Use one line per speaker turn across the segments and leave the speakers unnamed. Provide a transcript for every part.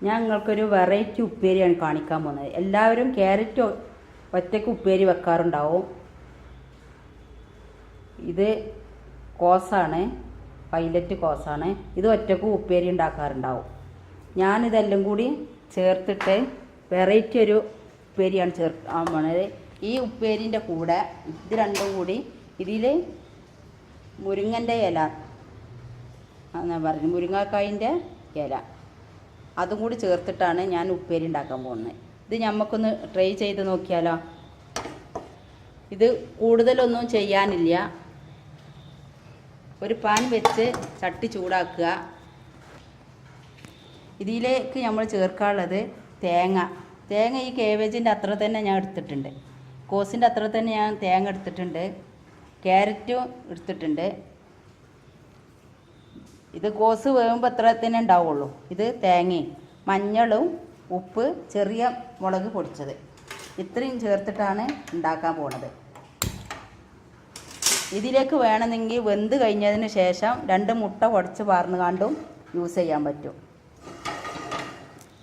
ഞാൻ നിങ്ങൾക്കൊരു വെറൈറ്റി ഉപ്പേരിയാണ് കാണിക്കാൻ പോകുന്നത്. എല്ലാവരും ക്യാരറ്റ് ഒറ്റയ്ക്ക് ഉപ്പേരി വെക്കാറുണ്ടാവും. ഇത് കോസാണ്, പൈലറ്റ് കോസാണ്. ഇത് ഒറ്റയ്ക്ക് ഉപ്പേരി ഉണ്ടാക്കാറുണ്ടാവും. ഞാനിതെല്ലാം കൂടി ചേർത്തിട്ട് വെറൈറ്റി ഒരു ഉപ്പേരിയാണ് ചേർക്കാൻ പോണത്. ഈ ഉപ്പേരിൻ്റെ കൂടെ ഇത് രണ്ടും കൂടി ഇതിൽ മുരിങ്ങൻ്റെ ഇല എന്നാ പറഞ്ഞു, മുരിങ്ങക്കായിൻ്റെ ഇല അതും കൂടി ചേർത്തിട്ടാണ് ഞാൻ ഉപ്പേരി ഉണ്ടാക്കാൻ പോകുന്നത്. ഇത് നമുക്കൊന്ന് ട്രൈ ചെയ്ത് നോക്കിയാലോ. ഇത് കൂടുതലൊന്നും ചെയ്യാനില്ല. ഒരു പാൻ വെച്ച് ചട്ടി ചൂടാക്കുക. ഇതിലേക്ക് നമ്മൾ ചേർക്കാനുള്ളത് തേങ്ങ ഈ കേബേജിൻ്റെ അത്ര തന്നെ ഞാൻ എടുത്തിട്ടുണ്ട്. കോസിൻ്റെ അത്ര തന്നെ ഞാൻ തേങ്ങ എടുത്തിട്ടുണ്ട്. ക്യാരറ്റും എടുത്തിട്ടുണ്ട്. ഇത് കോസ് വേകുമ്പോൾ എത്ര തന്നെ ഉണ്ടാവുള്ളൂ. ഇത് തേങ്ങയും മഞ്ഞളും ഉപ്പ് ചെറിയ മുളക് പൊടിച്ചത് ഇത്രയും ചേർത്തിട്ടാണ് ഉണ്ടാക്കാൻ പോണത്. ഇതിലേക്ക് വേണമെങ്കിൽ വെന്ത് കഴിഞ്ഞതിന് ശേഷം 2 മുട്ട ഉടച്ച് പാർന്ന് കണ്ടും യൂസ് ചെയ്യാൻ പറ്റും.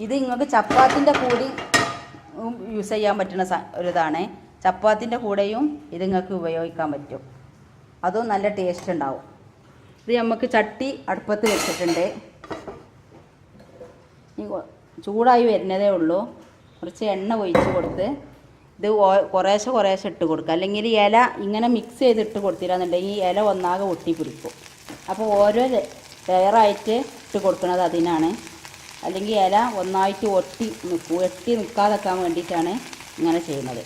ഇത് നിങ്ങൾക്ക് ചപ്പാത്തിൻ്റെ കൂടി യൂസ് ചെയ്യാൻ പറ്റുന്ന ഒരിതാണ്. ചപ്പാത്തിൻ്റെ കൂടെയും ഇത് നിങ്ങൾക്ക് ഉപയോഗിക്കാൻ പറ്റും. അതും നല്ല ടേസ്റ്റ് ഉണ്ടാവും. ഇത് നമുക്ക് ചട്ടി അടുപ്പത്ത് വെച്ചിട്ടുണ്ട്. ചൂടായി വരുന്നതേ ഉള്ളൂ. കുറച്ച് എണ്ണ ഒഴിച്ച് കൊടുത്ത് ഇത് കുറേശ്ശെ ഇട്ട് കൊടുക്കുക. അല്ലെങ്കിൽ ഇല ഇങ്ങനെ മിക്സ് ചെയ്തിട്ട് കൊടുത്തില്ലാന്നുണ്ടെങ്കിൽ ഇല ഒന്നാകെ ഒട്ടിപ്പിടിക്കും. അപ്പോൾ ഓരോ ലെയറായിട്ട് ഇട്ട് കൊടുക്കുന്നത് അതിനാണ്. അല്ലെങ്കിൽ ഇല ഒന്നായിട്ട് ഒട്ടി നിൽക്കാതെക്കാൻ വേണ്ടിയിട്ടാണ് ഇങ്ങനെ ചെയ്യുന്നത്.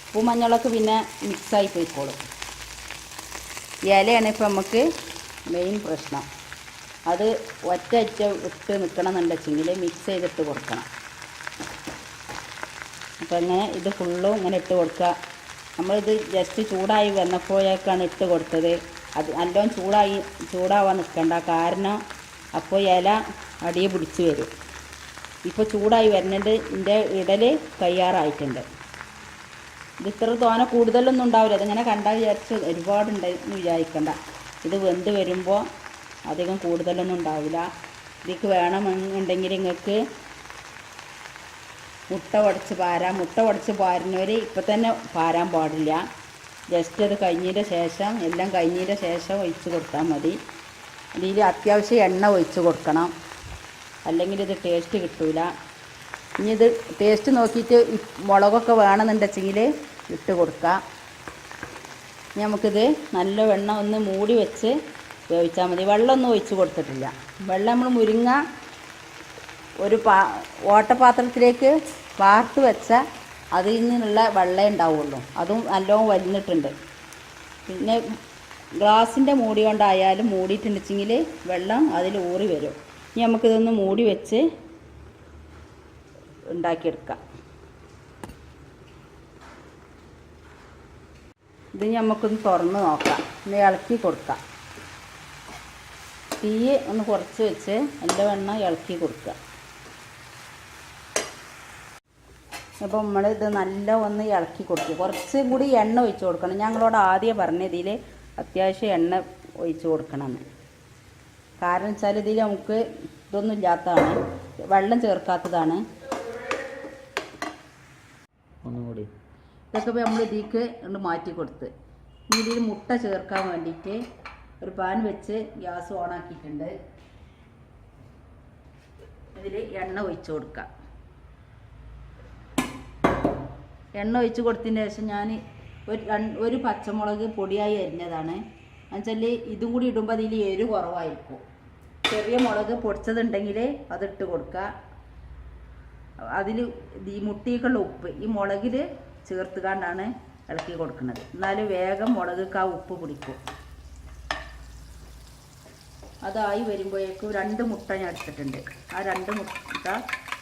ഉപ്പും മഞ്ഞളൊക്കെ പിന്നെ മിക്സായി പോയിക്കോളും. ഇലയാണ് ഇപ്പോൾ നമുക്ക് മെയിൻ പ്രശ്നം. അത് ഒറ്റ ഇട്ട് നിൽക്കണം എന്നുണ്ടെങ്കിൽ മിക്സ് ചെയ്തിട്ട് കൊടുക്കണം. അപ്പോൾ ഇങ്ങനെ ഇത് ഫുള്ളും ഇങ്ങനെ ഇട്ട് കൊടുക്കുക. നമ്മളിത് ജസ്റ്റ് ചൂടായി വന്നപ്പോഴേക്കാണ് ഇട്ട് കൊടുത്തത്. അത് നല്ലോണം ചൂടാവാൻ നിൽക്കണ്ട. കാരണം അപ്പോൾ ഇല അടിയെ പിടിച്ച് വരും. ഇപ്പോൾ ചൂടായി വരുന്നുണ്ട്. ഇതിൻ്റെ ഇടൽ കയ്യാറായിട്ടുണ്ട്. ഇത് ഇത്ര തോനെ കൂടുതലൊന്നും ഉണ്ടാവില്ല. അതിങ്ങനെ കണ്ടാൽ വിചാരിച്ച് ഒരുപാടുണ്ടെന്ന് വിചാരിക്കണ്ട. ഇത് വെന്ത് വരുമ്പോൾ അധികം കൂടുതലൊന്നും ഉണ്ടാവില്ല. ഇതിലേക്ക് വേണമെന്നുണ്ടെങ്കിൽ നിങ്ങൾക്ക് മുട്ട ഉടച്ച് പാരുന്നവർ ഇപ്പം തന്നെ പാരാൻ പാടില്ല. ജസ്റ്റ് അത് എല്ലാം കഴിഞ്ഞതിൻ്റെ ശേഷം ഒഴിച്ച് കൊടുത്താൽ മതി. ഇതിൽ അത്യാവശ്യം എണ്ണ ഒഴിച്ച് കൊടുക്കണം. അല്ലെങ്കിൽ ഇത് ടേസ്റ്റ് കിട്ടില്ല. ഇനി ഇത് ടേസ്റ്റ് നോക്കിയിട്ട് മുളകൊക്കെ വേണമെന്നുണ്ടെങ്കിൽ ഇട്ട് കൊടുക്കുക. ഇനി നമുക്കിത് നല്ല വെള്ളം ഒന്ന് മൂടി വെച്ച് വേവിച്ചാൽ മതി. വെള്ളമൊന്നും ഒഴിച്ച് കൊടുത്തിട്ടില്ല. വെള്ളം നമ്മൾ മുരിങ്ങ ഒരു ഓട്ടപാത്രത്തിലേക്ക് വാർത്ത് വെച്ച അതിൽ നിന്നുള്ള വെള്ളം ഉണ്ടാവുള്ളൂ. അതും നല്ലോണം വലിഞ്ഞിട്ടുണ്ട്. പിന്നെ ഗ്ലാസിൻ്റെ മൂടി കൊണ്ടായാലും മൂടിയിട്ടുണ്ടെങ്കിൽ വെള്ളം അതിൽ ഊറി വരും. ഇനി നമുക്കിതൊന്ന് മൂടി വെച്ച് ഉണ്ടാക്കിയെടുക്കാം. ഇത് നമുക്കൊന്ന് തുറന്ന് നോക്കാം. ഒന്ന് ഇളക്കി കൊടുക്കാം. തീ ഒന്ന് കുറച്ച് വെച്ച് നല്ലവണ്ണം ഇളക്കി കൊടുക്കുക. അപ്പോൾ നമ്മളിത് നല്ല ഒന്ന് ഇളക്കി കൊടുക്കുക. കുറച്ചും കൂടി എണ്ണ ഒഴിച്ച് കൊടുക്കണം. ഞങ്ങളോട് ആദ്യം പറഞ്ഞതിൽ അത്യാവശ്യം എണ്ണ ഒഴിച്ച് കൊടുക്കണമെന്ന്. കാരണം വെച്ചാൽ ഇതിൽ നമുക്ക് ഇതൊന്നും ഇല്ലാത്തതാണ്, വെള്ളം ചേർക്കാത്തതാണ്. ഒന്നുകൂടി ഇതൊക്കെ ഇപ്പോൾ നമ്മൾ ഇതിലേക്ക് ഒന്ന് മാറ്റി കൊടുത്ത് ഇനി ഇതിൽ മുട്ട ചേർക്കാൻ വേണ്ടിയിട്ട് ഒരു പാൻ വെച്ച് ഗ്യാസ് ഓണാക്കിയിട്ടുണ്ട്. ഇതിൽ എണ്ണ ഒഴിച്ച് കൊടുക്കാം. എണ്ണ ഒഴിച്ച് കൊടുത്തതിന് ശേഷം ഞാൻ ഒരു പച്ചമുളക് പൊടിയായി അരിഞ്ഞതാണ്. എന്നുവെച്ചാൽ ഇതും കൂടി ഇടുമ്പോൾ അതിൽ എരിവ് കുറവായിരിക്കും. ചെറിയ മുളക് പൊടിച്ചതുണ്ടെങ്കിൽ അതിട്ട് കൊടുക്കുക. അതിൽ ഈ മുട്ടിക്കുള്ള ഉപ്പ് ഈ മുളകിൽ ചേർത്തുകൊണ്ടാണ് ഇളക്കി കൊടുക്കുന്നത്. എന്നാലും വേഗം മുളകൊക്കെ ആ ഉപ്പ് പിടിക്കും. അതായി വരുമ്പോഴേക്കും 2 മുട്ട ഞാൻ എടുത്തിട്ടുണ്ട്. ആ 2 മുട്ട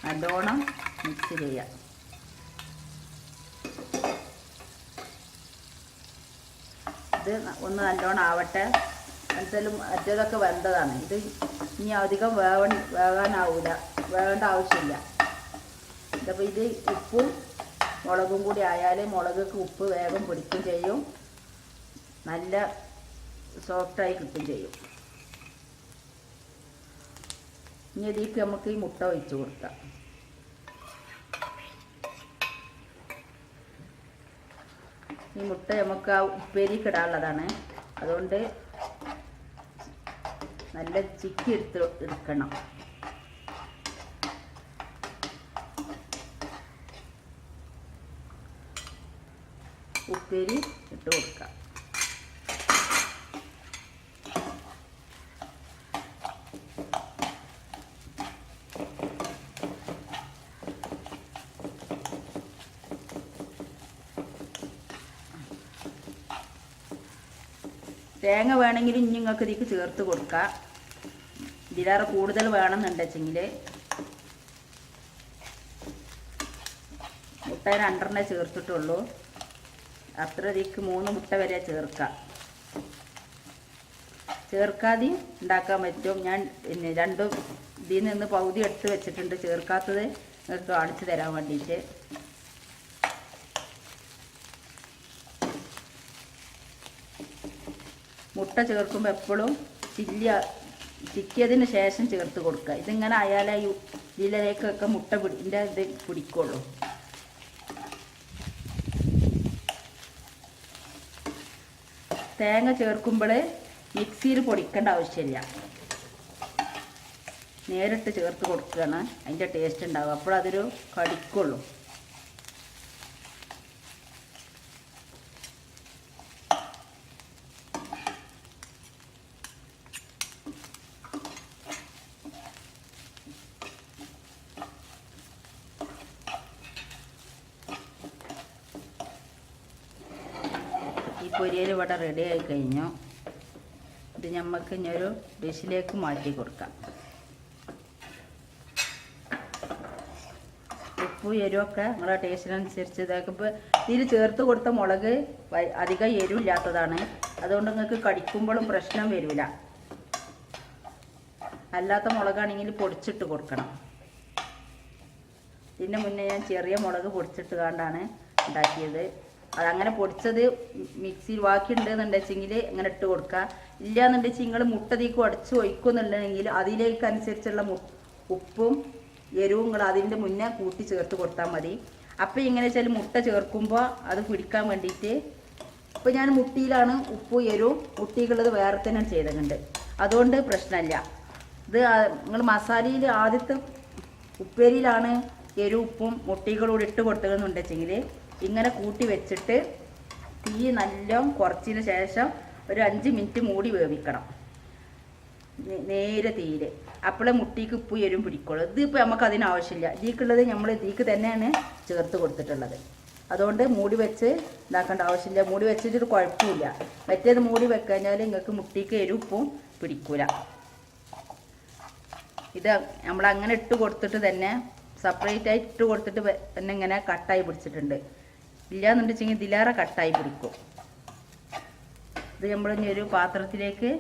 നല്ലോണം മിക്സ് ചെയ്യാം. ഇത് ഒന്ന് നല്ലോണം ആവട്ടെ. എന്നുവെച്ചാലും മറ്റേതൊക്കെ വെന്തതാണ്. ഇത് ഇനി അധികം വേകാനാവില്ല, വേകേണ്ട ആവശ്യമില്ല. അപ്പോൾ ഇത് ഉപ്പും മുളകും കൂടി ആയാൽ മുളകൊക്കെ ഉപ്പ് വേഗം പിടിക്കും ചെയ്യും. നല്ല സോഫ്റ്റായി കിട്ടും ചെയ്യും. ഇനി ഇതിലേക്ക് നമുക്ക് ഈ മുട്ട ഒഴിച്ച് കൊടുക്കാം. ഈ മുട്ട നമുക്ക് ആ ഉപ്പേരിക്ക് ഇടാനുള്ളതാണ്. അതുകൊണ്ട് നല്ല ചിക്കി എടുക്കണം. ഉപ്പേരി ഇട്ട് കൊടുക്കാം. തേങ്ങ വേണമെങ്കിൽ ഇനി നിങ്ങൾക്ക് ഇതിലേക്ക് ചേർത്ത് കൊടുക്കാം. ഇതിലേറെ കൂടുതൽ വേണമെന്നുണ്ടെങ്കിൽ മുട്ട 2 ചേർത്തിട്ടുള്ളൂ. അത്ര ഇതിലേക്ക് 3 മുട്ട വരെ ചേർക്കാതെ ഉണ്ടാക്കാൻ പറ്റും. ഞാൻ പിന്നെ രണ്ടും ഇതിൽ നിന്ന് പകുതി എടുത്ത് വെച്ചിട്ടുണ്ട്. ചേർക്കാത്തത് നിങ്ങൾക്ക് കാണിച്ചു തരാൻ വേണ്ടിയിട്ട്. മുട്ട ചേർക്കുമ്പോൾ എപ്പോഴും ചിക്കിയതിന് ശേഷം ചേർത്ത് കൊടുക്കുക. ഇതിങ്ങനെ ആയാലേ ഇതിലേക്കൊക്കെ മുട്ട ഇതിൻ്റെ ഇത് പിടിക്കുള്ളൂ. തേങ്ങ ചേർക്കുമ്പോൾ മിക്സിയിൽ പൊടിക്കേണ്ട ആവശ്യമില്ല. നേരിട്ട് ചേർത്ത് കൊടുക്കുകയാണ് അതിൻ്റെ ടേസ്റ്റ് ഉണ്ടാവുക. അപ്പോഴതൊരു കടിക്കുള്ളൂ. ഈ പൊരിയൽ ഇവിടെ റെഡി ആയി കഴിഞ്ഞു. ഇത് നമുക്ക് ഇനി ഒരു ഡിഷിലേക്ക് മാറ്റി കൊടുക്കാം. ഉപ്പും എരിവൊക്കെ നിങ്ങളുടെ ടേസ്റ്റിനനുസരിച്ച് ഇതാക്കുമ്പോൾ ഇതിൽ ചേർത്ത് കൊടുത്ത മുളക് അധികം എരിവില്ലാത്തതാണ്. അതുകൊണ്ട് നിങ്ങൾക്ക് കടിക്കുമ്പോഴും പ്രശ്നം വരില്ല. അല്ലാത്ത മുളകാണെങ്കിൽ പൊടിച്ചിട്ട് കൊടുക്കണം. ഇതിന് മുന്നേ ഞാൻ ചെറിയ മുളക് പൊടിച്ചിട്ട് കൊണ്ടാണ് ഉണ്ടാക്കിയത്. അതങ്ങനെ പൊടിച്ചത് മിക്സിയിൽ ബാക്കിയുണ്ടെന്നുണ്ടെച്ചെങ്കിൽ അങ്ങനെ ഇട്ട് കൊടുക്കുക. ഇല്ലയെന്നുണ്ടെങ്കിൽ നിങ്ങൾ മുട്ട തീക്ക് ഉടച്ച് ഒഴിക്കുന്നുണ്ടെങ്കിൽ അതിലേക്കനുസരിച്ചുള്ള ഉപ്പും എരിവും നിങ്ങൾ അതിൻ്റെ മുന്നേ കൂട്ടി ചേർത്ത് കൊടുത്താൽ മതി. അപ്പോൾ ഇങ്ങനെ വെച്ചാൽ മുട്ട ചേർക്കുമ്പോൾ അത് പിടിക്കാൻ വേണ്ടിയിട്ട് ഇപ്പോൾ ഞാൻ മുട്ടിയിലാണ് ഉപ്പും എരിവും മുട്ടിക്കുള്ളത് വേറെ തന്നെ ചെയ്തിട്ടുണ്ട്. അതുകൊണ്ട് പ്രശ്നമില്ല. ഇത് നിങ്ങൾ മസാലയിൽ ആദ്യത്തെ ഉപ്പേരിയിലാണ് എരിവും ഉപ്പും മുട്ടികളോട് ഇട്ട് കൊടുത്തതെന്നുണ്ടെച്ചെങ്കിൽ ഇങ്ങനെ കൂട്ടി വെച്ചിട്ട് തീ നല്ലോണം കുറച്ചതിന് ശേഷം ഒരു 5 മിനിറ്റ് മൂടി വേവിക്കണം. നേരെ തീയിൽ. അപ്പോഴേ മുട്ടിക്ക് ഉപ്പ് എരും പിടിക്കുള്ളൂ. ഇതിപ്പോൾ നമുക്ക് അതിനാവശ്യമില്ല. ഇതിക്കുള്ളത് നമ്മൾ ഇതിക്ക് തന്നെയാണ് ചേർത്ത് കൊടുത്തിട്ടുള്ളത്. അതുകൊണ്ട് മൂടി വെച്ച് ഇതാക്കേണ്ട ആവശ്യമില്ല. മൂടി വെച്ചിട്ടൊരു കുഴപ്പമില്ല. മറ്റേത് മൂടി വെക്കഴിഞ്ഞാൽ നിങ്ങൾക്ക് മുട്ടിക്ക് എരും ഉപ്പും പിടിക്കൂല. ഇത് നമ്മളങ്ങനെ ഇട്ട് കൊടുത്തിട്ട് തന്നെ സെപ്പറേറ്റ് ആയിട്ട് ഇട്ട് കൊടുത്തിട്ട് തന്നെ ഇങ്ങനെ കട്ടായി പിടിച്ചിട്ടുണ്ട്. ഇല്ലയെന്നുണ്ടെച്ചെങ്കിൽ ഇതിലേറെ കട്ടായി പിടിക്കും. ഇത് നമ്മളിനി ഒരു പാത്രത്തിലേക്ക്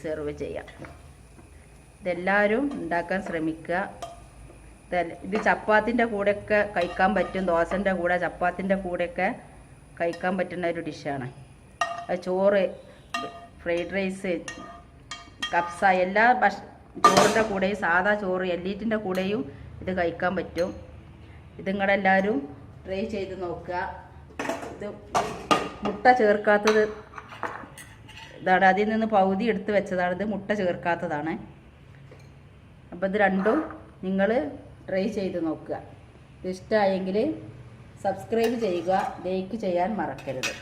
സെർവ് ചെയ്യാം. ഇതെല്ലാവരും ഉണ്ടാക്കാൻ ശ്രമിക്കുക. ഇത് ചപ്പാത്തിൻ്റെ കൂടെയൊക്കെ കഴിക്കാൻ പറ്റും. ദോശൻ്റെ കൂടെ ചപ്പാത്തിൻ്റെ കൂടെയൊക്കെ കഴിക്കാൻ പറ്റുന്ന ഒരു ഡിഷാണ്. ചോറ്, ഫ്രൈഡ് റൈസ്, കപ്സ എല്ലാ ചോറിൻ്റെ കൂടെയും സാധാ ചോറ് എല്ലീറ്റിൻ്റെ കൂടെയും ഇത് കഴിക്കാൻ പറ്റും. ഇത് നിങ്ങളെല്ലാവരും ട്രൈ ചെയ്ത് നോക്കുക. ഇത് മുട്ട ചേർക്കാത്തത് ഇതാണ്. അതിൽ നിന്ന് പകുതി എടുത്ത് വെച്ചതാണ്. ഇത് മുട്ട ചേർക്കാത്തതാണ്. അപ്പോൾ ഇത് രണ്ടും നിങ്ങൾ ട്രൈ ചെയ്ത് നോക്കുക. ഇത് ഇഷ്ടമായെങ്കിൽ സബ്സ്ക്രൈബ് ചെയ്യുക, ലൈക്ക് ചെയ്യാൻ മറക്കരുത്.